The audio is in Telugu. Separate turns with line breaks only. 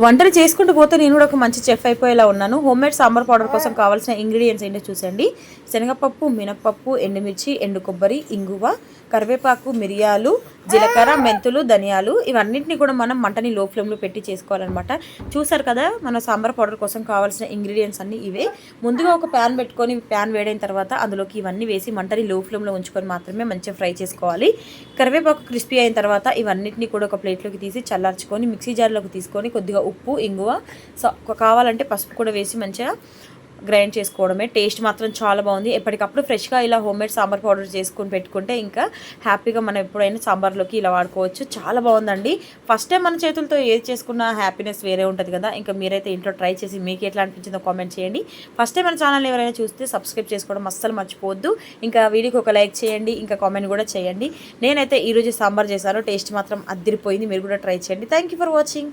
వంటలు చేసుకుంటూ పోతే నేను కూడా ఒక మంచి చెఫ్ అయిపోయేలా ఉన్నాను. హోమ్మేడ్ సాంబార్ పౌడర్ కోసం కావాల్సిన ఇంగ్రీడియంట్స్ ఏంటో చూసండి. శనగపప్పు, మినపప్పు, ఎండుమిర్చి, ఎండు కొబ్బరి, ఇంగువ, కరివేపాకు, మిరియాలు, జీలకర్ర, మెంతులు, ధనియాలు ఇవన్నింటినీ కూడా మనం మంటని లో ఫ్లేమ్లో పెట్టి చేసుకోవాలన్నమాట. చూసారు కదా మన సాంబార్ పౌడర్ కోసం కావాల్సిన ఇంగ్రీడియంట్స్ అన్నీ ఇవే. ముందుగా ఒక ప్యాన్ పెట్టుకొని ప్యాన్ వేడైన తర్వాత అందులోకి ఇవన్నీ వేసి మంటని లో ఫ్లేమ్లో ఉంచుకొని మాత్రమే మంచిగా ఫ్రై చేసుకోవాలి. కరివేపాకు క్రిస్పీ అయిన తర్వాత ఇవన్నింటినీ కూడా ఒక ప్లేట్లోకి తీసి చల్లార్చుకొని మిక్సీ జార్లోకి తీసుకొని కొద్దిగా ఉప్పు, ఇంగువ, కావాలంటే పసుపు కూడా వేసి మంచిగా గ్రైండ్ చేసుకోవడమే. టేస్ట్ మాత్రం చాలా బాగుంది. ఎప్పటికప్పుడు ఫ్రెష్గా ఇలా హోమ్మేడ్ సాంబార్ పౌడర్ చేసుకొని పెట్టుకుంటే ఇంకా హ్యాపీగా మనం ఎప్పుడైనా సాంబార్లోకి ఇలా వాడుకోవచ్చు. చాలా బాగుందండి. ఫస్ట్ టైం మన చేతులతో ఏది చేసుకున్న హ్యాపీనెస్ వేరే ఉంటుంది కదా. ఇంకా మీరైతే ఇంట్లో ట్రై చేసి మీకు ఎట్లా అనిపించిందో కామెంట్ చేయండి. ఫస్ట్ టైం మన ఛానల్ ఎవరైనా చూస్తే సబ్స్క్రైబ్ చేసుకోవడం అస్సలు మర్చిపోవద్దు. ఇంకా వీడియోకి ఒక లైక్ చేయండి, ఇంకా కామెంట్ కూడా చేయండి. నేనైతే ఈరోజు సాంబార్ చేశాను. టేస్ట్ మాత్రం అదిరిపోయింది. మీరు కూడా ట్రై చేయండి. Thank you for watching.